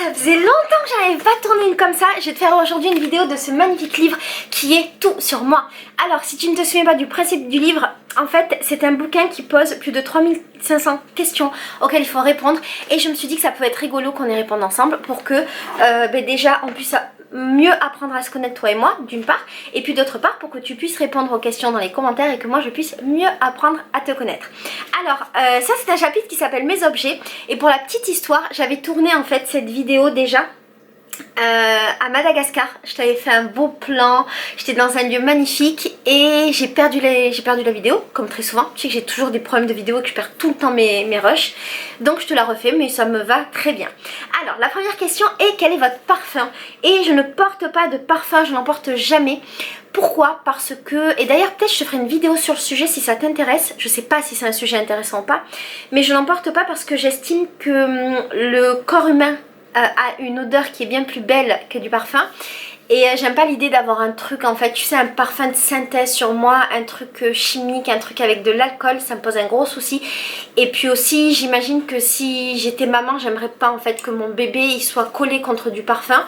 Ça faisait longtemps que j'avais pas tourné une comme ça. Je vais te faire aujourd'hui une vidéo de ce magnifique livre qui est tout sur moi. Alors si tu ne te souviens pas du principe du livre, en fait c'est un bouquin qui pose plus de 3500 questions auxquelles il faut répondre. Et je me suis dit que ça peut être rigolo qu'on y réponde ensemble pour que déjà on puisse mieux apprendre à se connaître toi et moi d'une part, et puis d'autre part pour que tu puisses répondre aux questions dans les commentaires et que moi je puisse mieux apprendre à te connaître. Alors ça c'est un chapitre qui s'appelle mes objets, et pour la petite histoire j'avais tourné en fait cette vidéo déjà à Madagascar. Je t'avais fait un beau plan, j'étais dans un lieu magnifique et j'ai perdu la vidéo comme très souvent. Tu sais que j'ai toujours des problèmes de vidéo et que je perds tout le temps mes rushs, donc je te la refais mais ça me va très bien. Alors la première question est: quel est votre parfum? Et je ne porte pas de parfum, je n'en porte jamais. Pourquoi? Parce que, et d'ailleurs peut-être je te ferai une vidéo sur le sujet si ça t'intéresse, je sais pas si c'est un sujet intéressant ou pas, mais je n'en porte pas parce que j'estime que le corps humain a une odeur qui est bien plus belle que du parfum. Et j'aime pas l'idée d'avoir un truc, en fait, tu sais, un parfum de synthèse sur moi, un truc chimique, un truc avec de l'alcool, ça me pose un gros souci. Et puis aussi, j'imagine que si j'étais maman, j'aimerais pas en fait que mon bébé il soit collé contre du parfum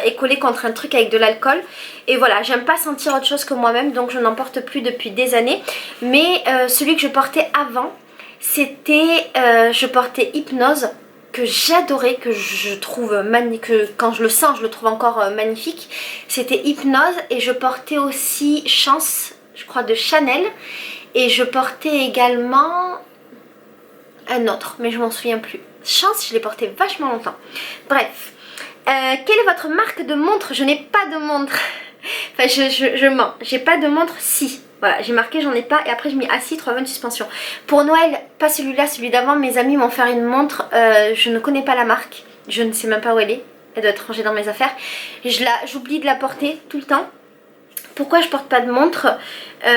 et collé contre un truc avec de l'alcool. Et voilà, j'aime pas sentir autre chose que moi-même, donc je n'en porte plus depuis des années. Mais celui que je portais avant, c'était, je portais Hypnose, que j'adorais, que je trouve magnifique, que quand je le sens je le trouve encore magnifique. C'était Hypnose. Et je portais aussi Chance, je crois, de Chanel. Et je portais également un autre mais je m'en souviens plus. Chance, je l'ai porté vachement longtemps. Bref, quelle est votre marque de montre? Je n'ai pas de montre. Enfin je mens, j'ai pas de montre. Si, voilà, j'ai marqué j'en ai pas, et après j'ai mis assis 3 bonnes suspension. Pour Noël, pas celui-là, celui d'avant, mes amis m'ont fait une montre, je ne connais pas la marque, je ne sais même pas où elle est doit être rangée dans mes affaires. J'oublie de la porter tout le temps. Pourquoi je porte pas de montre?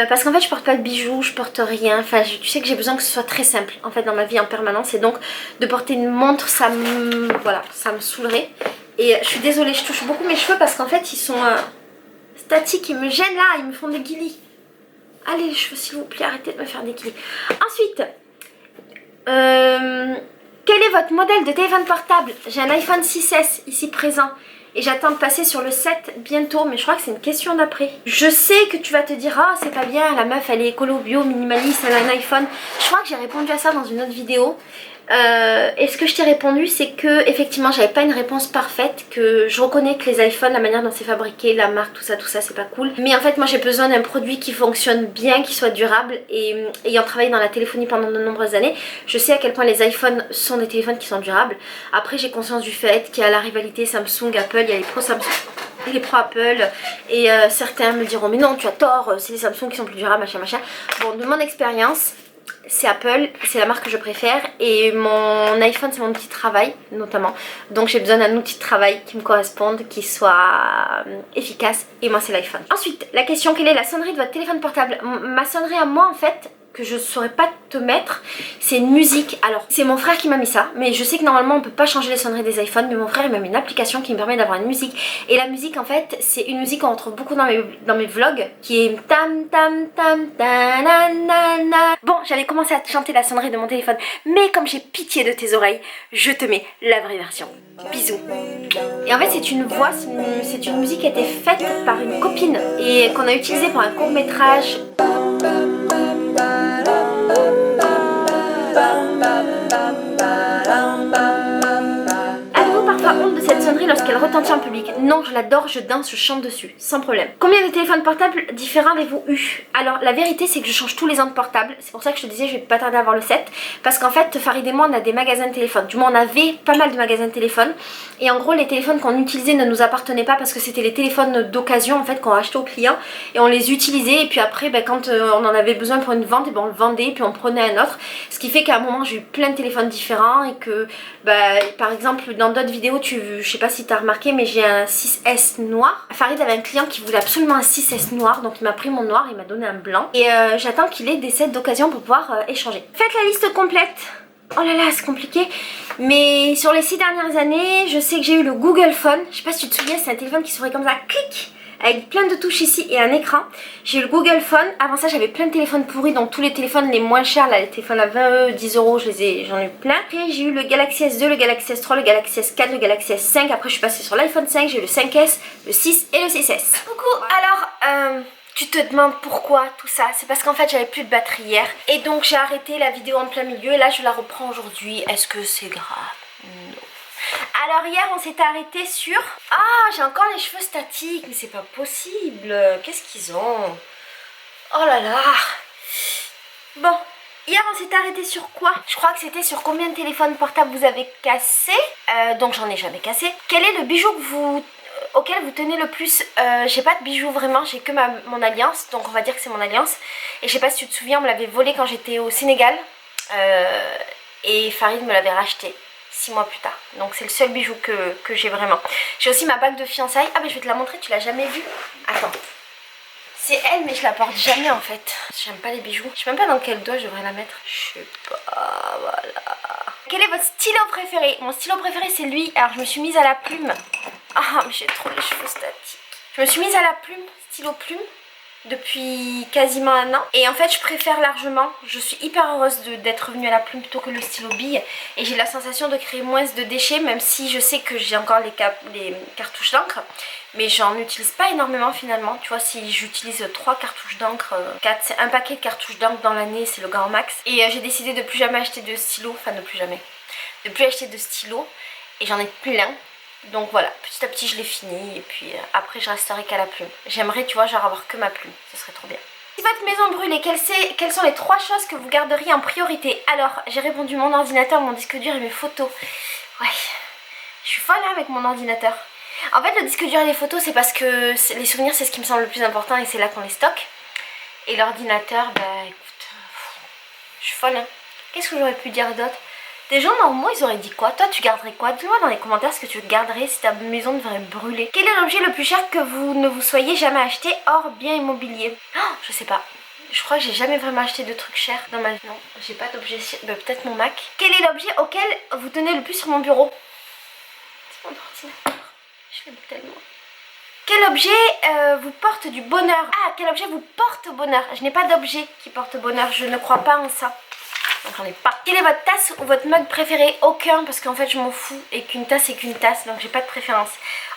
Parce qu'en fait je porte pas de bijoux, je porte rien. Enfin tu sais que j'ai besoin que ce soit très simple en fait dans ma vie en permanence, et donc de porter une montre ça me, voilà, ça me saoulerait. Et je suis désolée, je touche beaucoup mes cheveux parce qu'en fait ils sont statiques, ils me gênent là, ils me font des guilis. Allez les cheveux s'il vous plaît, arrêtez de me faire des guilis. Ensuite, quel est votre modèle de téléphone portable? J'ai un iPhone 6S ici présent et j'attends de passer sur le 7 bientôt, mais je crois que c'est une question d'après. Je sais que tu vas te dire: ah c'est pas bien, la meuf elle est écolo, bio, minimaliste, elle a un iPhone. Je crois que j'ai répondu à ça dans une autre vidéo. Et ce que je t'ai répondu, c'est que effectivement j'avais pas une réponse parfaite, que je reconnais que les iPhones, la manière dont c'est fabriqué, la marque, tout ça c'est pas cool, mais en fait moi j'ai besoin d'un produit qui fonctionne bien, qui soit durable. Et ayant travaillé dans la téléphonie pendant de nombreuses années, je sais à quel point les iPhones sont des téléphones qui sont durables. Après j'ai conscience du fait qu'il y a la rivalité Samsung, Apple, il y a les pros Samsung et les pros Apple, et certains me diront mais non tu as tort, c'est les Samsung qui sont plus durables, machin machin. Bon, de mon expérience, c'est Apple, c'est la marque que je préfère, et mon iPhone c'est mon outil de travail notamment, donc j'ai besoin d'un outil de travail qui me corresponde, qui soit efficace, et moi c'est l'iPhone. Ensuite la question: quelle est la sonnerie de votre téléphone portable? Ma sonnerie à moi en fait, que je saurais pas te mettre, c'est une musique. Alors c'est mon frère qui m'a mis ça, mais je sais que normalement on peut pas changer les sonneries des iPhones, mais mon frère il m'a mis une application qui me permet d'avoir une musique. Et la musique en fait c'est une musique qu'on retrouve beaucoup dans mes vlogs, qui est tam tam tam ta na na na. Bon, j'avais commencé à te chanter la sonnerie de mon téléphone, mais comme j'ai pitié de tes oreilles, je te mets la vraie version. Bisous. Et en fait c'est une voix, c'est une musique qui a été faite par une copine et qu'on a utilisée pour un court métrage. Avez-vous parfois honte de cette sonnerie lorsqu'elle retentit en public? Non, je l'adore, je danse, je chante dessus, sans problème. Combien de téléphones portables différents avez-vous eu? Alors la vérité c'est que je change tous les ans de portable. C'est pour ça que je te disais je vais pas tarder à avoir le 7. Parce qu'en fait Farid et moi on a des magasins de téléphone. Du moins on avait pas mal de magasins de téléphone. Et en gros les téléphones qu'on utilisait ne nous appartenaient pas, parce que c'était les téléphones d'occasion en fait qu'on achetait aux clients. Et on les utilisait, et puis après quand on en avait besoin pour une vente, et on le vendait et puis on prenait un autre. Ce qui fait qu'à un moment j'ai eu plein de téléphones différents, et que par exemple dans d'autres vidéos, je sais pas si tu as remarqué, mais j'ai un 6S noir. Farid avait un client qui voulait absolument un 6S noir, donc il m'a pris mon noir, il m'a donné un blanc, et j'attends qu'il ait des sets d'occasion pour pouvoir échanger. Faites la liste complète. Oh là là, c'est compliqué. Mais sur les 6 dernières années, je sais que j'ai eu le Google Phone. Je sais pas si tu te souviens, c'est un téléphone qui s'ouvrait comme ça, clic, avec plein de touches ici et un écran. J'ai eu le Google Phone. Avant ça j'avais plein de téléphones pourris, donc tous les téléphones les moins chers, là les téléphones à 20 €, 10 €, j'en ai eu plein. Après j'ai eu le Galaxy S2, le Galaxy S3, le Galaxy S4, le Galaxy S5. Après je suis passée sur l'iPhone 5, j'ai eu le 5S, le 6 et le 6S. Coucou, alors tu te demandes pourquoi tout ça? C'est parce qu'en fait j'avais plus de batterie hier et donc j'ai arrêté la vidéo en plein milieu et là je la reprends aujourd'hui. Est-ce que c'est grave? Non. Alors hier on s'était arrêté sur... Ah, j'ai encore les cheveux statiques, mais c'est pas possible. Qu'est-ce qu'ils ont? Oh là là. Bon, hier on s'était arrêté sur quoi? Je crois que c'était sur combien de téléphones portables vous avez cassé. Donc j'en ai jamais cassé. Quel est le bijou que auquel vous tenez le plus? J'ai pas de bijoux vraiment, j'ai que mon alliance, donc on va dire que c'est mon alliance. Et je sais pas si tu te souviens, on me l'avait volé quand j'étais au Sénégal et Farid me l'avait racheté 6 mois plus tard. Donc c'est le seul bijou que j'ai vraiment. J'ai aussi ma bague de fiançailles. Ah mais je vais te la montrer, tu l'as jamais vue? Attends. C'est elle mais je la porte jamais en fait. J'aime pas les bijoux. Je sais même pas dans quel doigt je devrais la mettre. Je sais pas, voilà. Quel est votre stylo préféré? Mon stylo préféré c'est lui. Alors je me suis mise à la plume. Ah mais j'ai trop les cheveux statiques. Je me suis mise à la plume, stylo plume, depuis quasiment un an. Et en fait je préfère largement, je suis hyper heureuse d'être revenue à la plume plutôt que le stylo bille. Et j'ai la sensation de créer moins de déchets, même si je sais que j'ai encore les cartouches d'encre. Mais j'en utilise pas énormément finalement. Tu vois, si j'utilise 3 cartouches d'encre, 4, c'est un paquet de cartouches d'encre dans l'année, c'est le grand max. Et j'ai décidé de plus jamais acheter de stylo, enfin de plus jamais, de plus acheter de stylo. Et j'en ai plein. Donc voilà, petit à petit je l'ai fini et puis après je resterai qu'à la plume. J'aimerais, tu vois, genre avoir que ma plume, ce serait trop bien. Si votre maison brûlait, quelles sont les 3 choses que vous garderiez en priorité? Alors, j'ai répondu mon ordinateur, mon disque dur et mes photos. Ouais, je suis folle hein, avec mon ordinateur. En fait, le disque dur et les photos, c'est parce que les souvenirs, c'est ce qui me semble le plus important et c'est là qu'on les stocke. Et l'ordinateur, bah écoute, je suis folle hein. Qu'est-ce que j'aurais pu dire d'autre? Des gens normaux, ils auraient dit quoi? Toi, tu garderais quoi? Dis-moi dans les commentaires ce que tu garderais si ta maison devrait brûler. Quel est l'objet le plus cher que vous ne vous soyez jamais acheté hors bien immobilier? Oh, je sais pas. Je crois que j'ai jamais vraiment acheté de trucs chers dans ma vie. Non, j'ai pas d'objet... Bah, peut-être mon Mac. Quel est l'objet auquel vous tenez le plus sur mon bureau? C'est mon ordinateur. Je l'aime tellement. Quel objet vous porte du bonheur? Ah, quel objet vous porte bonheur? Je n'ai pas d'objet qui porte bonheur. Je ne crois pas en ça. Donc j'en ai pas. Quelle est votre tasse ou votre mug préféré? Aucun, parce qu'en fait je m'en fous et qu'une tasse est qu'une tasse, donc j'ai pas de préférence.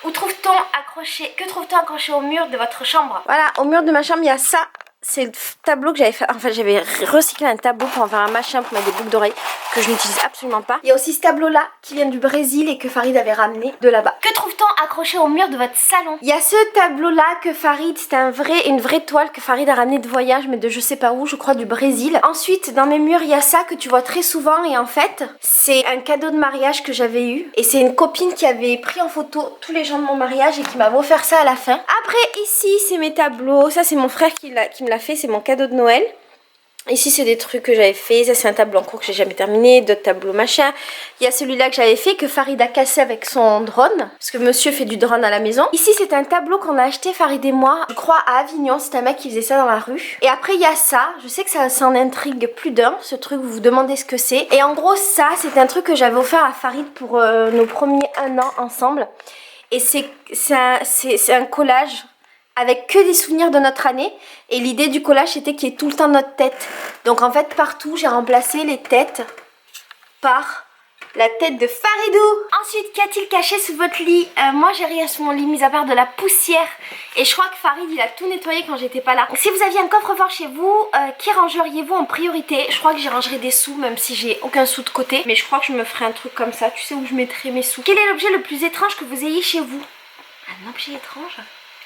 Où trouve-t-on accroché? Que trouve-t-on accroché au mur de votre chambre? Voilà, au mur de ma chambre il y a ça. C'est le tableau que j'avais fait. Enfin, j'avais recyclé un tableau pour en faire un machin pour mettre des boucles d'oreilles que je n'utilise absolument pas. Il y a aussi ce tableau là qui vient du Brésil et que Farid avait ramené de là-bas. Que trouve-t-on accroché au mur de votre salon? Il y a ce tableau là que Farid, c'est une vraie toile que Farid a ramené de voyage, mais de je sais pas où, je crois du Brésil. Ensuite, dans mes murs, il y a ça que tu vois très souvent et en fait, c'est un cadeau de mariage que j'avais eu. Et c'est une copine qui avait pris en photo tous les gens de mon mariage et qui m'avait offert ça à la fin. Après, ici, c'est mes tableaux. Ça, c'est mon frère qui me l'a fait, c'est mon cadeau de Noël. Ici c'est des trucs que j'avais fait, ça c'est un tableau en cours que j'ai jamais terminé, d'autres tableaux machin. Il y a celui-là que j'avais fait que Farid a cassé avec son drone, parce que monsieur fait du drone à la maison. Ici c'est un tableau qu'on a acheté Farid et moi, je crois à Avignon, c'est un mec qui faisait ça dans la rue. Et après il y a ça, je sais que ça en intrigue plus d'un, ce truc, vous vous demandez ce que c'est. Et en gros ça c'est un truc que j'avais offert à Farid pour nos premiers 1 an ensemble. Et c'est un collage avec que des souvenirs de notre année. Et l'idée du collage c'était qu'il y ait tout le temps notre tête. Donc en fait partout j'ai remplacé les têtes par la tête de Faridou. Ensuite, qu'a-t-il caché sous votre lit? Moi j'ai rien sous mon lit mis à part de la poussière. Et je crois que Farid il a tout nettoyé quand j'étais pas là. Donc, si vous aviez un coffre-fort chez vous, qui rangeriez-vous en priorité? Je crois que j'y rangerais des sous, même si j'ai aucun sou de côté. Mais je crois que je me ferais un truc comme ça. Tu sais où je mettrais mes sous? Quel est l'objet le plus étrange que vous ayez chez vous? Un objet étrange?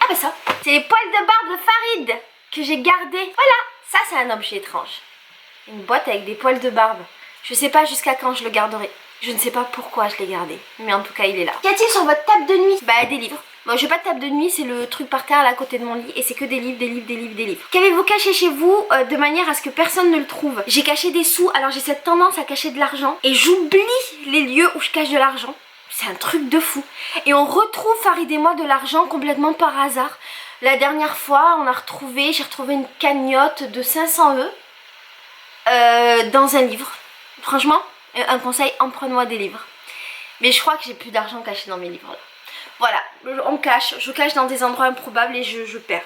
Ah bah ça, c'est les poils de barbe de Farid que j'ai gardé. Voilà, ça c'est un objet étrange. Une boîte avec des poils de barbe. Je sais pas jusqu'à quand je le garderai. Je ne sais pas pourquoi je l'ai gardé. Mais en tout cas il est là. Qu'y a-t-il sur votre table de nuit? Bah des livres. Bon, j'ai pas de table de nuit, c'est le truc par terre là à côté de mon lit. Et c'est que des livres, des livres, des livres, des livres. Qu'avez-vous caché chez vous de manière à ce que personne ne le trouve? J'ai caché des sous, alors j'ai cette tendance à cacher de l'argent. Et j'oublie les lieux où je cache de l'argent. C'est un truc de fou. Et on retrouve Farid et moi de l'argent complètement par hasard. La dernière fois, j'ai retrouvé une cagnotte de 500 € dans un livre. Franchement, un conseil, emprunt-moi des livres. Mais je crois que j'ai plus d'argent caché dans mes livres là. Voilà, on cache, je cache dans des endroits improbables et je perds.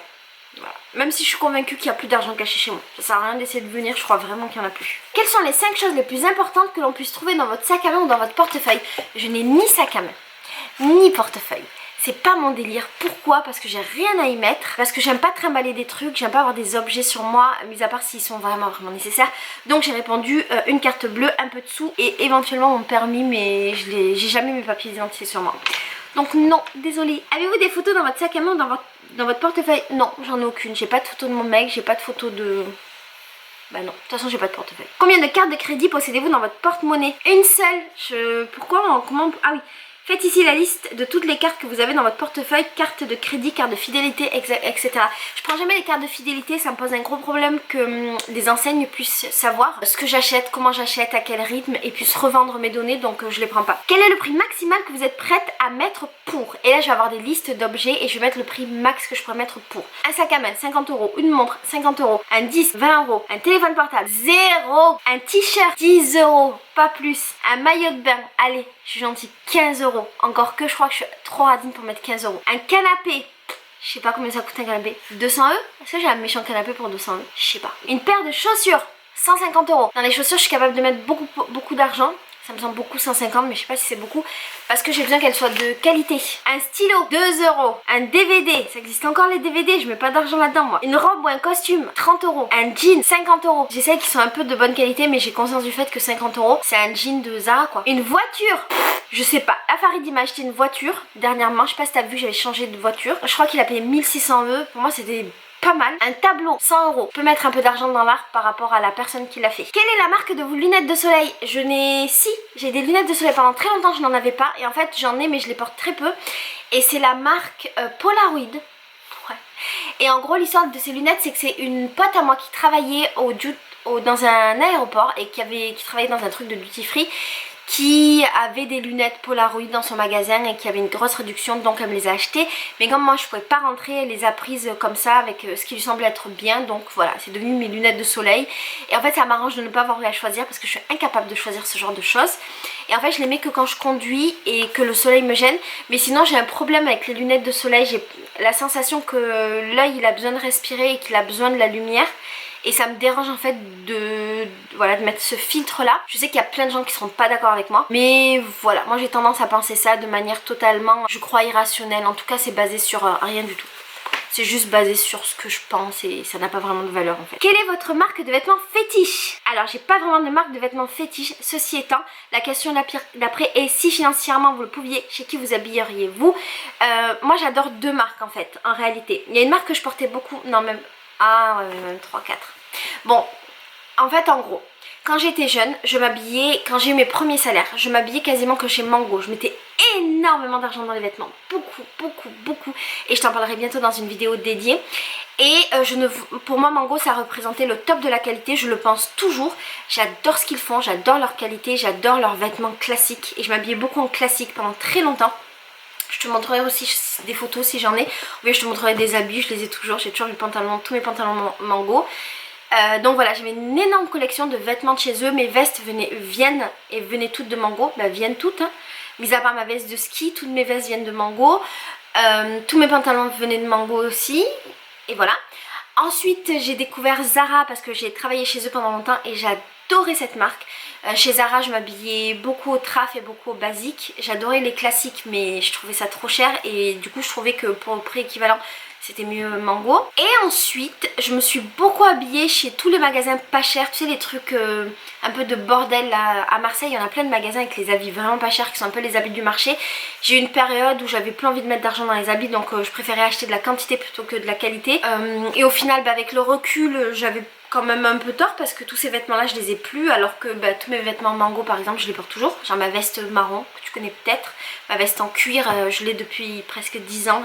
Voilà. Même si je suis convaincue qu'il n'y a plus d'argent caché chez moi. Ça sert à rien d'essayer de venir, je crois vraiment qu'il n'y en a plus. Quelles sont les 5 choses les plus importantes que l'on puisse trouver dans votre sac à main ou dans votre portefeuille? Je n'ai ni sac à main, ni portefeuille. C'est pas mon délire. Pourquoi? Parce que j'ai rien à y mettre. Parce que j'aime pas trimballer des trucs. J'aime pas avoir des objets sur moi, mis à part s'ils sont vraiment nécessaires. Donc j'ai répondu une carte bleue, un peu de sous et éventuellement mon permis. Mais j'ai jamais mes papiers d'identité sur moi. Donc non, désolée. Avez-vous des photos dans votre sac à main ou dans votre portefeuille? Non, j'en ai aucune. J'ai pas de photo de mon mec, j'ai pas de photo de... Bah non, de toute façon j'ai pas de portefeuille. Combien de cartes de crédit possédez-vous dans votre porte-monnaie? Une seule. Pourquoi? Comment... Ah oui. Faites ici la liste de toutes les cartes que vous avez dans votre portefeuille, cartes de crédit, cartes de fidélité, etc. Je prends jamais les cartes de fidélité, ça me pose un gros problème que les enseignes puissent savoir ce que j'achète, comment j'achète, à quel rythme et puissent revendre mes données, donc je les prends pas. Quel est le prix maximal que vous êtes prête à mettre pour? Et là je vais avoir des listes d'objets et je vais mettre le prix max que je pourrais mettre pour. Un sac à main, 50 €, une montre, 50 €, un disque, 20 €, un téléphone portable, 0, un t-shirt, 10 €. Pas plus. Un maillot de bain, allez, je suis gentille, 15 €. Encore que je crois que je suis trop radine pour mettre 15 €. Un canapé, je sais pas combien ça coûte un canapé. 200 €? Est-ce que j'ai un méchant canapé pour 200 €? Je sais pas. Une paire de chaussures, 150 €. Dans les chaussures, je suis capable de mettre beaucoup d'argent. Ça me semble beaucoup 150, mais je sais pas si c'est beaucoup. Parce que j'ai besoin qu'elles soient de qualité. Un stylo, 2 €. Un DVD, ça existe encore les DVD, je mets pas d'argent là-dedans moi. Une robe ou un costume, 30 €. Un jean, 50 €. J'essaie qu'ils soient un peu de bonne qualité, mais j'ai conscience du fait que 50 €, c'est un jean de Zara quoi. Une voiture, je sais pas. Afaridi m'a acheté une voiture dernièrement, je sais pas si t'as vu, j'avais changé de voiture. Je crois qu'il a payé 1600 €. Pour moi c'était... pas mal. Un tableau, 100 €. Je peux mettre un peu d'argent dans l'art par rapport à la personne qui l'a fait. Quelle est la marque de vos lunettes de soleil? Je n'ai... Si, j'ai des lunettes de soleil. Pendant très longtemps, je n'en avais pas. Et en fait, j'en ai, mais je les porte très peu. Et c'est la marque Polaroid. Ouais. Et en gros, l'histoire de ces lunettes, c'est que c'est une pote à moi qui travaillait dans un aéroport et qui travaillait dans un truc de duty free, qui avait des lunettes Polaroid dans son magasin et qui avait une grosse réduction, donc elle me les a achetées. Mais comme moi je pouvais pas rentrer, elle les a prises comme ça avec ce qui lui semblait être bien, donc voilà, c'est devenu mes lunettes de soleil. Et en fait ça m'arrange de ne pas avoir eu à choisir parce que je suis incapable de choisir ce genre de choses. Et en fait je les mets que quand je conduis et que le soleil me gêne. Mais sinon j'ai un problème avec les lunettes de soleil, j'ai la sensation que l'œil il a besoin de respirer et qu'il a besoin de la lumière. Et ça me dérange en fait de mettre ce filtre là. Je sais qu'il y a plein de gens qui seront pas d'accord avec moi, mais voilà, moi j'ai tendance à penser ça de manière totalement, je crois, irrationnelle. En tout cas c'est basé sur rien du tout. C'est juste basé sur ce que je pense et ça n'a pas vraiment de valeur en fait. Quelle est votre marque de vêtements fétiche? Alors j'ai pas vraiment de marque de vêtements fétiche. Ceci étant, la question d'après est si financièrement vous le pouviez, chez qui vous habilleriez-vous? Moi j'adore deux marques en fait, en réalité. Il y a une marque que je portais beaucoup, non même... Ah ouais, même 3-4. Bon, en fait en gros, quand j'étais jeune, je m'habillais, quand j'ai eu mes premiers salaires, je m'habillais quasiment que chez Mango. Je mettais énormément d'argent dans les vêtements, beaucoup. Et je t'en parlerai bientôt dans une vidéo dédiée. Et pour moi Mango ça représentait le top de la qualité, je le pense toujours. J'adore ce qu'ils font, j'adore leur qualité, j'adore leurs vêtements classiques. Et je m'habillais beaucoup en classique pendant très longtemps. Je te montrerai aussi des photos si j'en ai. Oui, je te montrerai des habits, je les ai toujours. J'ai toujours tous mes pantalons Mango. Donc voilà, j'avais une énorme collection de vêtements de chez eux. Mes vestes venaient toutes de Mango. Bah viennent toutes, hein. Mis à part ma veste de ski, toutes mes vestes viennent de Mango. Tous mes pantalons venaient de Mango aussi. Et voilà. Ensuite, j'ai découvert Zara parce que j'ai travaillé chez eux pendant longtemps et j'adorais cette marque. Chez Zara, je m'habillais beaucoup au traf et beaucoup au basique. J'adorais les classiques, mais je trouvais ça trop cher et du coup, je trouvais que pour le prix équivalent, c'était mieux Mango. Et ensuite, je me suis beaucoup habillée chez tous les magasins pas chers. Tu sais, les trucs un peu de bordel là, à Marseille. Il y en a plein de magasins avec les habits vraiment pas chers qui sont un peu les habits du marché. J'ai eu une période où j'avais plus envie de mettre d'argent dans les habits, donc je préférais acheter de la quantité plutôt que de la qualité. Et au final, avec le recul, j'avais quand même un peu tort parce que tous ces vêtements là je les ai plus, alors que tous mes vêtements Mango par exemple je les porte toujours. Genre ma veste marron que tu connais peut-être, ma veste en cuir je l'ai depuis presque 10 ans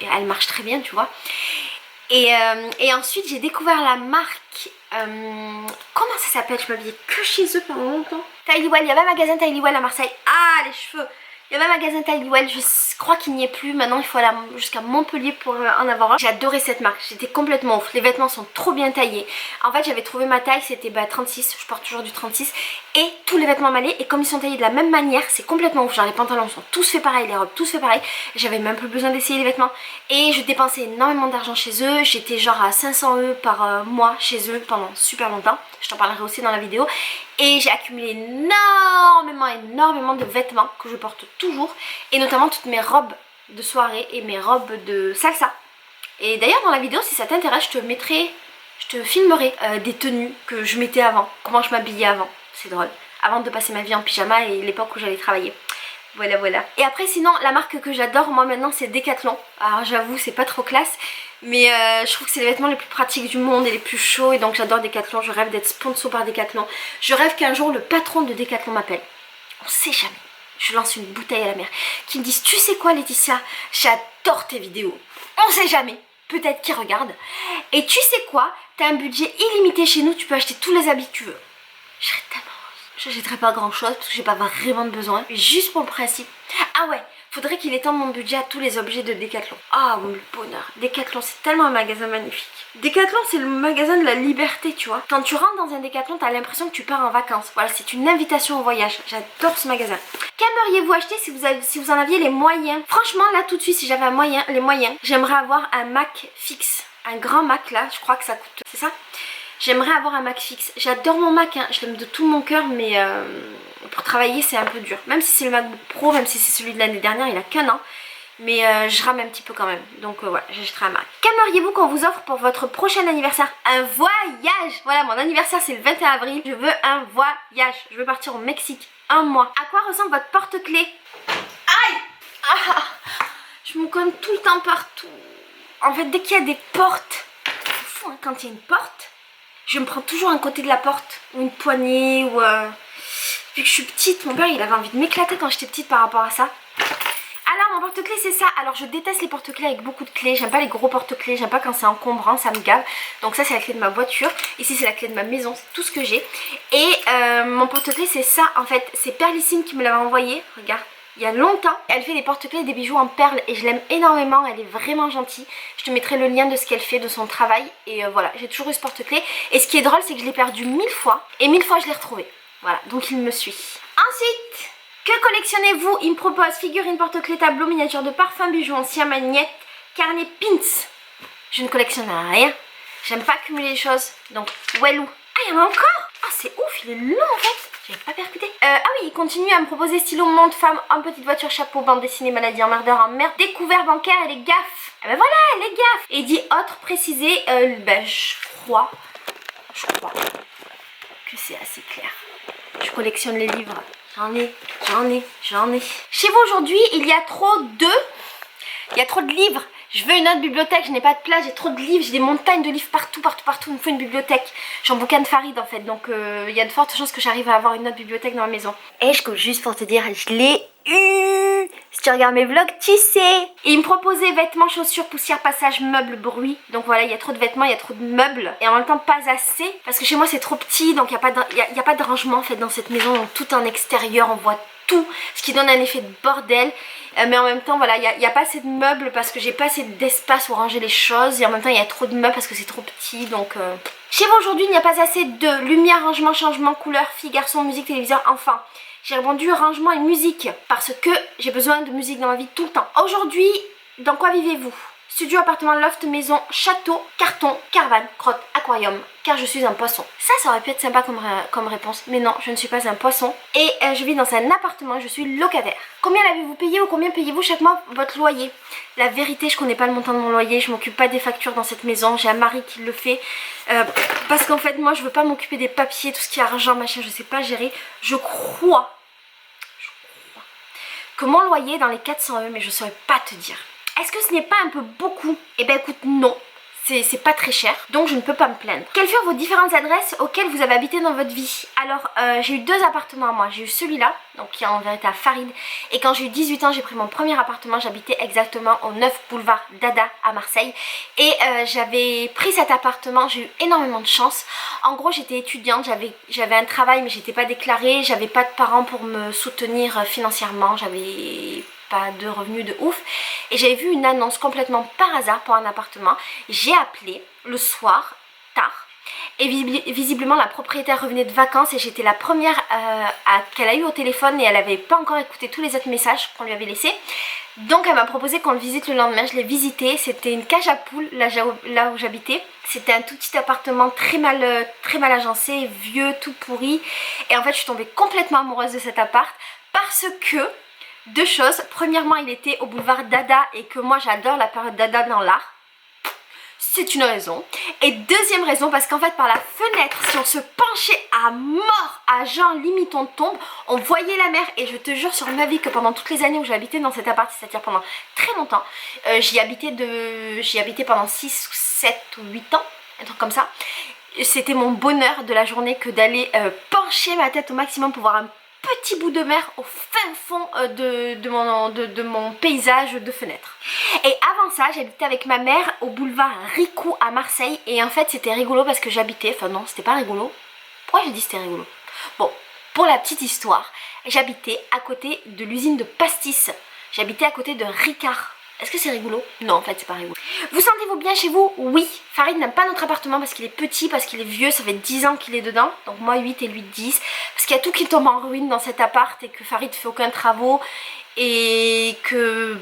et elle marche très bien tu vois. Et ensuite j'ai découvert la marque comment ça s'appelle, je m'habillais que chez eux pendant longtemps. Tailiwol, il y avait un magasin Tailiwol à Marseille. Ah les cheveux, il y avait un magasin Tailiwol, crois qu'il n'y est plus. Maintenant il faut aller jusqu'à Montpellier pour en avoir un. J'ai adoré cette marque, j'étais complètement ouf. Les vêtements sont trop bien taillés. En fait j'avais trouvé ma taille, c'était 36, je porte toujours du 36. Et tous les vêtements m'allaient, et comme ils sont taillés de la même manière, c'est complètement ouf. Genre les pantalons sont tous faits pareil, les robes tous faits pareil. J'avais même plus besoin d'essayer les vêtements. Et je dépensais énormément d'argent chez eux. J'étais genre à 500 € par mois chez eux pendant super longtemps. Je t'en parlerai aussi dans la vidéo. Et j'ai accumulé énormément de vêtements que je porte toujours. Et notamment toutes mes robes de soirée et mes robes de salsa. Et d'ailleurs dans la vidéo, si ça t'intéresse, je te filmerai des tenues que je mettais avant. Comment je m'habillais avant, c'est drôle. Avant de passer ma vie en pyjama et l'époque où j'allais travailler. Voilà. Et après sinon la marque que j'adore moi maintenant c'est Decathlon. Alors j'avoue c'est pas trop classe. Mais je trouve que c'est les vêtements les plus pratiques du monde et les plus chauds. Et donc j'adore Decathlon, je rêve d'être sponsor par Decathlon. Je rêve qu'un jour le patron de Decathlon m'appelle. On sait jamais. Je lance une bouteille à la mer. Qui me disent tu sais quoi Laetitia, j'adore tes vidéos. On sait jamais. Peut-être qu'ils regardent. Et tu sais quoi, t'as un budget illimité chez nous, tu peux acheter tous les habits que tu veux. Je serais tellement heureuse. J'achèterais pas grand chose parce que j'ai pas vraiment de besoin. Mais juste pour le principe. Ah ouais, faudrait qu'il étende mon budget à tous les objets de Decathlon. Ah le bonheur. Decathlon c'est tellement un magasin magnifique. Decathlon c'est le magasin de la liberté tu vois. Quand tu rentres dans un Decathlon t'as l'impression que tu pars en vacances. Voilà, c'est une invitation au voyage. J'adore ce magasin. Qu'aimeriez-vous acheter si vous en aviez les moyens? Franchement là tout de suite si j'avais les moyens, j'aimerais avoir un Mac fixe. Un grand Mac là, je crois que ça coûte, c'est ça? J'aimerais avoir un Mac fixe. J'adore mon Mac, hein. Je l'aime de tout mon cœur, mais pour travailler c'est un peu dur. Même si c'est le MacBook Pro, même si c'est celui de l'année dernière, il a qu'un an. Mais je rame un petit peu quand même. Donc ouais, j'achèterai un Mac. Qu'aimeriez-vous qu'on vous offre pour votre prochain anniversaire? Un voyage. Voilà, mon anniversaire c'est le 21 avril. Je veux un voyage. Je veux partir au Mexique. Un mois. À quoi ressemble votre porte-clés? Aïe! Ah, je me cogne tout le temps partout. En fait, dès qu'il y a des portes, c'est fou hein, quand il y a une porte, je me prends toujours un côté de la porte. Ou une poignée, ou... Vu que je suis petite, mon père il avait envie de m'éclater quand j'étais petite par rapport à ça. Alors mon porte-clés c'est ça. Alors je déteste les porte-clés avec beaucoup de clés. J'aime pas les gros porte-clés, j'aime pas quand c'est encombrant, ça me gave. Donc ça c'est la clé de ma voiture. Ici c'est la clé de ma maison, c'est tout ce que j'ai. Et mon porte-clés c'est ça en fait. C'est Perlissime qui me l'avait envoyé, regarde. Il y a longtemps, elle fait des porte-clés et des bijoux en perles et je l'aime énormément, elle est vraiment gentille. Je te mettrai le lien de ce qu'elle fait, de son travail et voilà, j'ai toujours eu ce porte-clés. Et ce qui est drôle c'est que je l'ai perdu 1000 fois et 1000 fois je l'ai retrouvé. Voilà, donc il me suit. Ensuite, que collectionnez-vous? Il me propose figurine, porte-clés, tableau, miniature de parfum, bijoux anciens, magnètes, carnet, pins. Je ne collectionne rien, j'aime pas accumuler les choses, donc wellou. Ah il y en a encore? Ah c'est ouf, il est long en fait. J'avais pas percuté. Ah oui, il continue à me proposer stylo, montre, femme, en petite voiture, chapeau, bande dessinée, maladie, emmerdeur, en merde, découvert bancaire et les gaffes. Ah ben voilà, les gaffes. Et il dit autre précisé, je crois que c'est assez clair. Je collectionne les livres. J'en ai. Chez vous aujourd'hui, il y a trop de livres. Je veux une autre bibliothèque, je n'ai pas de place, j'ai trop de livres, j'ai des montagnes de livres partout, il me faut une bibliothèque. J'en bouquin de Farid en fait, donc il y a de fortes chances que j'arrive à avoir une autre bibliothèque dans ma maison. Et juste pour te dire, je l'ai eu. Si tu regardes mes vlogs, tu sais. Et il me proposait vêtements, chaussures, poussière, passage, meubles, bruit. Donc voilà, il y a trop de vêtements, il y a trop de meubles. Et en même temps pas assez, parce que chez moi c'est trop petit, donc il n'y a pas de rangement en fait dans cette maison. Donc tout en extérieur, on voit tout, ce qui donne un effet de bordel. Mais en même temps voilà, il n'y a pas assez de meubles parce que j'ai pas assez d'espace où ranger les choses. Et en même temps il y a trop de meubles parce que c'est trop petit. Donc chez vous aujourd'hui il n'y a pas assez de lumière, rangement, changement, couleur, filles, garçons, musique, téléviseur, enfants. J'ai répondu rangement et musique parce que j'ai besoin de musique dans ma vie tout le temps. Aujourd'hui, dans quoi vivez-vous? Studio, appartement, loft, maison, château, carton, caravane, grotte, aquarium, car je suis un poisson. Ça aurait pu être sympa comme réponse, mais non, je ne suis pas un poisson. Et je vis dans un appartement, je suis locataire. Combien l'avez-vous payé ou combien payez-vous chaque mois votre loyer? La vérité, je connais pas le montant de mon loyer, je m'occupe pas des factures dans cette maison, j'ai un mari qui le fait. Parce qu'en fait, moi, je veux pas m'occuper des papiers, tout ce qui est argent, machin, je sais pas gérer. Je crois que mon loyer est dans les 400 €, mais je saurais pas te dire. Est-ce que ce n'est pas un peu beaucoup? Eh ben écoute, non. C'est pas très cher, donc je ne peux pas me plaindre. Quelles furent vos différentes adresses auxquelles vous avez habité dans votre vie? Alors, j'ai eu 2 appartements à moi. J'ai eu celui-là, donc qui est en vérité à Farid. Et quand j'ai eu 18 ans, j'ai pris mon premier appartement. J'habitais exactement au 9 boulevard Dada à Marseille. Et j'avais pris cet appartement, j'ai eu énormément de chance. En gros, j'étais étudiante, j'avais un travail mais j'étais pas déclarée. J'avais pas de parents pour me soutenir financièrement. J'avais pas de revenus de ouf. Et j'avais vu une annonce complètement par hasard pour un appartement. J'ai appelé le soir, tard. Et visiblement la propriétaire revenait de vacances et j'étais la première qu'elle a eu au téléphone et elle n'avait pas encore écouté tous les autres messages qu'on lui avait laissés. Donc elle m'a proposé qu'on le visite le lendemain. Je l'ai visité, c'était une cage à poules là où j'habitais. C'était un tout petit appartement très mal agencé, vieux, tout pourri. Et en fait je suis tombée complètement amoureuse de cet appart parce que, deux choses. Premièrement, il était au boulevard Dada et que moi j'adore la période Dada dans l'art. C'est une raison. Et deuxième raison, parce qu'en fait par la fenêtre, si on se penchait à mort, à genre limite on tombe, on voyait la mer. Et je te jure sur ma vie que pendant toutes les années où j'ai habité dans cet appart, c'est-à-dire pendant très longtemps, j'y habitais pendant 6 ou 7 ou 8 ans, un truc comme ça. C'était mon bonheur de la journée que d'aller pencher ma tête au maximum pour voir un petit bout de mer au fin fond de mon paysage de fenêtre. Et avant ça, j'habitais avec ma mère au boulevard Ricou à Marseille. Et en fait c'était rigolo parce que j'habitais, enfin non c'était pas rigolo. Pourquoi j'ai dit c'était rigolo? Bon, pour la petite histoire, j'habitais à côté de l'usine de pastis. J'habitais à côté de Ricard. Est-ce que c'est rigolo? Non, en fait c'est pas rigolo. Vous sentez-vous bien chez vous? Oui. Farid n'aime pas notre appartement parce qu'il est petit, parce qu'il est vieux, ça fait 10 ans qu'il est dedans. Donc moi 8 et lui 10. Parce qu'il y a tout qui tombe en ruine dans cet appart et que Farid fait aucun travaux. Et que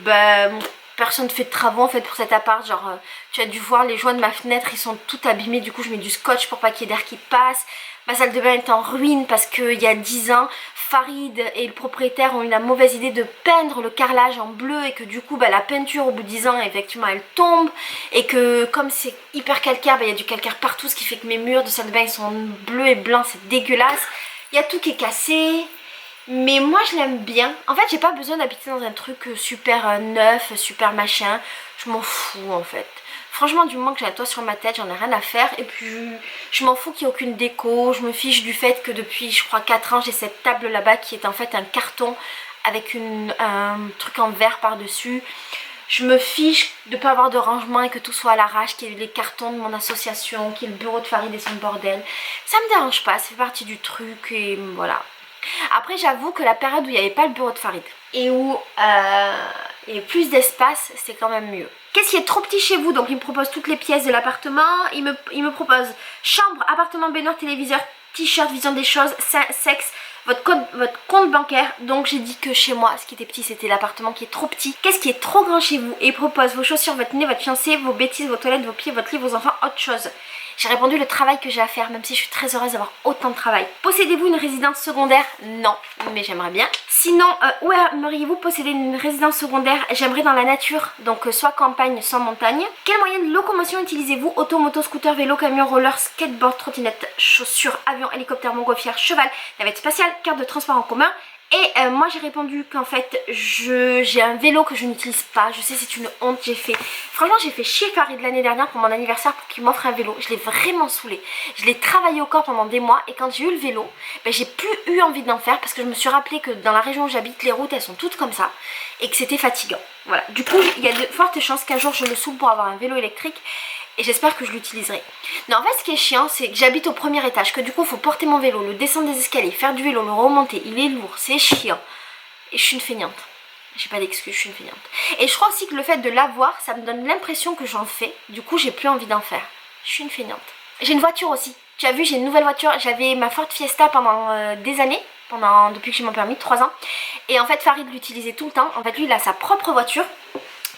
personne ne fait de travaux en fait pour cet appart. Genre tu as dû voir les joints de ma fenêtre, ils sont tout abîmés. Du coup je mets du scotch pour pas qu'il y ait d'air qui passe. Ma salle de bain est en ruine parce qu'il y a 10 ans, Farid et le propriétaire ont eu la mauvaise idée de peindre le carrelage en bleu et que du coup la peinture au bout de 10 ans effectivement elle tombe et que comme c'est hyper calcaire, il y a du calcaire partout, ce qui fait que mes murs de salle de bain ils sont bleus et blancs, c'est dégueulasse. Il y a tout qui est cassé. Mais moi je l'aime bien. En fait j'ai pas besoin d'habiter dans un truc super neuf, super machin. Je m'en fous en fait. Franchement du moment que j'ai un toit sur ma tête j'en ai rien à faire. Et puis je m'en fous qu'il n'y ait aucune déco. Je me fiche du fait que depuis je crois 4 ans j'ai cette table là-bas qui est en fait un carton avec un truc en verre par dessus. Je me fiche de ne pas avoir de rangement et que tout soit à l'arrache, qu'il y ait les cartons de mon association, qu'il y ait le bureau de Farid et son bordel. Ça me dérange pas, ça fait partie du truc et voilà. Après j'avoue que la période où il n'y avait pas le bureau de Farid et où il y avait plus d'espace, c'est quand même mieux. Qu'est-ce qui est trop petit chez vous? Donc il me propose toutes les pièces de l'appartement. Il me propose chambre, appartement, baignoire, téléviseur, t-shirt, vision des choses, sexe, votre compte bancaire. Donc j'ai dit que chez moi ce qui était petit c'était l'appartement qui est trop petit. Qu'est-ce qui est trop grand chez vous? Et il propose vos chaussures, votre nez, votre fiancé, vos bêtises, vos toilettes, vos pieds, votre lit, vos enfants, autre chose. J'ai répondu le travail que j'ai à faire, même si je suis très heureuse d'avoir autant de travail. Possédez-vous une résidence secondaire? Non, mais j'aimerais bien. Sinon, où aimeriez-vous posséder une résidence secondaire? J'aimerais dans la nature, donc soit campagne, soit montagne. Quel moyen de locomotion utilisez-vous? Auto, moto, scooter, vélo, camion, roller, skateboard, trottinette, chaussures, avion, hélicoptère, montgolfière, cheval, navette spatiale, carte de transport en commun. Et moi j'ai répondu qu'en fait j'ai un vélo que je n'utilise pas. Je sais c'est une honte, franchement j'ai fait chier Farid l'année dernière pour mon anniversaire pour qu'il m'offre un vélo. Je l'ai vraiment saoulé. Je l'ai travaillé au corps pendant des mois et quand j'ai eu le vélo, j'ai plus eu envie d'en faire parce que je me suis rappelé que dans la région où j'habite les routes elles sont toutes comme ça et que c'était fatigant. Voilà, du coup il y a de fortes chances qu'un jour je le saoule pour avoir un vélo électrique. Et j'espère que je l'utiliserai. Non en fait ce qui est chiant c'est que j'habite au premier étage. Que du coup il faut porter mon vélo, le descendre des escaliers, faire du vélo, le remonter. Il est lourd, c'est chiant. Et je suis une feignante. J'ai pas d'excuse, je suis une feignante. Et je crois aussi que le fait de l'avoir, ça me donne l'impression que j'en fais. Du coup j'ai plus envie d'en faire. Je suis une feignante. J'ai une voiture aussi. Tu as vu j'ai une nouvelle voiture. J'avais ma Ford Fiesta pendant des années. Depuis que j'ai mon permis, 3 ans. Et en fait Farid l'utilisait tout le temps. En fait lui il a sa propre voiture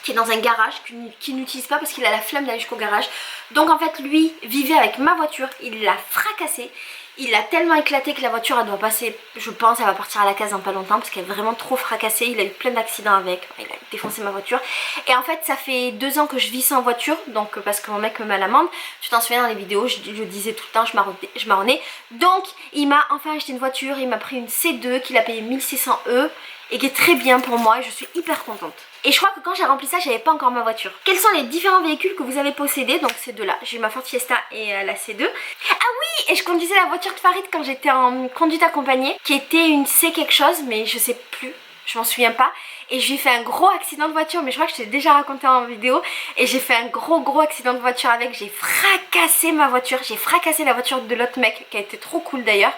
qui est dans un garage, qu'il n'utilise pas parce qu'il a la flemme d'aller jusqu'au garage. Donc en fait lui vivait avec ma voiture, il l'a fracassée, il l'a tellement éclaté que la voiture elle doit passer, je pense elle va partir à la case dans pas longtemps parce qu'elle est vraiment trop fracassée, il a eu plein d'accidents avec, il a défoncé ma voiture. Et en fait ça fait 2 ans que je vis sans voiture, donc parce que mon mec me met à l'amende, tu t'en souviens dans les vidéos, je disais tout le temps, je marronnais. Donc il m'a enfin acheté une voiture, il m'a pris une C2 qu'il a payé 1600 € et qui est très bien pour moi et je suis hyper contente. Et je crois que quand j'ai rempli ça, j'avais pas encore ma voiture. Quels sont les différents véhicules que vous avez possédés? Donc ces deux-là, j'ai ma Ford Fiesta et la C2. Ah oui, et je conduisais la voiture de Farid quand j'étais en conduite accompagnée, qui était une C quelque chose, mais je sais plus. je m'en souviens pas. Et je lui ai fait un gros accident de voiture, mais je crois que je t'ai déjà raconté en vidéo. Et j'ai fait un gros accident de voiture avec, j'ai fracassé ma voiture, j'ai fracassé la voiture de l'autre mec qui a été trop cool d'ailleurs.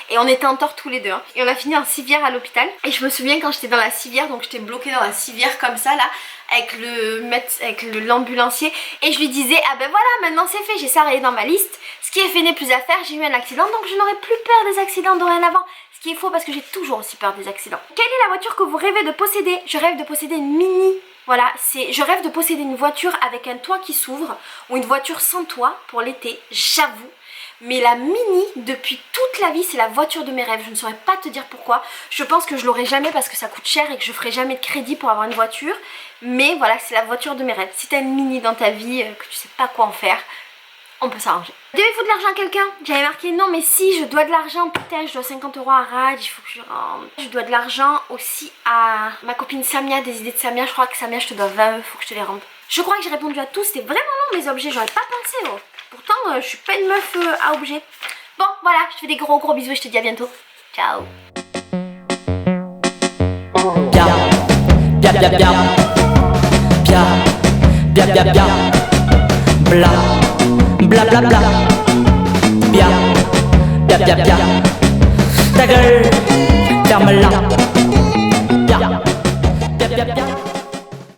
Et on était en tort tous les deux hein. Et on a fini en civière à l'hôpital. Et je me souviens quand j'étais dans la civière, donc j'étais bloquée dans la civière comme ça là, avec l'ambulancier, et je lui disais ah ben voilà, maintenant c'est fait, j'ai ça rayé dans ma liste, ce qui est fait n'est plus à faire, j'ai eu un accident donc je n'aurai plus peur des accidents dorénavant. Ce qui est faux parce que j'ai toujours aussi peur des accidents. Quelle est la voiture que vous rêvez de posséder? Je rêve de posséder une Mini. Voilà, je rêve de posséder une voiture avec un toit qui s'ouvre ou une voiture sans toit pour l'été, j'avoue. Mais la Mini, depuis toute la vie, c'est la voiture de mes rêves. Je ne saurais pas te dire pourquoi. Je pense que je l'aurai jamais parce que ça coûte cher et que je ferai jamais de crédit pour avoir une voiture. Mais voilà, c'est la voiture de mes rêves. Si tu as une Mini dans ta vie, que tu sais pas quoi en faire, on peut s'arranger. Devez-vous de l'argent à quelqu'un? J'avais marqué non, mais si, je dois de l'argent. Putain, je dois 50 € à Rad, il faut que je rentre. Je dois de l'argent aussi à ma copine Samia, des idées de Samia. Je crois que Samia, je te dois 20 €, il faut que je te les rende. Je crois que j'ai répondu à tous. C'était vraiment long mes objets, j'aurais pas pensé. Oh. Pourtant, je suis pas une meuf à objets. Bon, voilà, je te fais des gros bisous et je te dis à bientôt. Ciao. Bien, bien, bien, bien, bien, bien, bien, bien, bla, bla, bla, bla, bien, bien, bien, bien, ta gueule, ferme-la.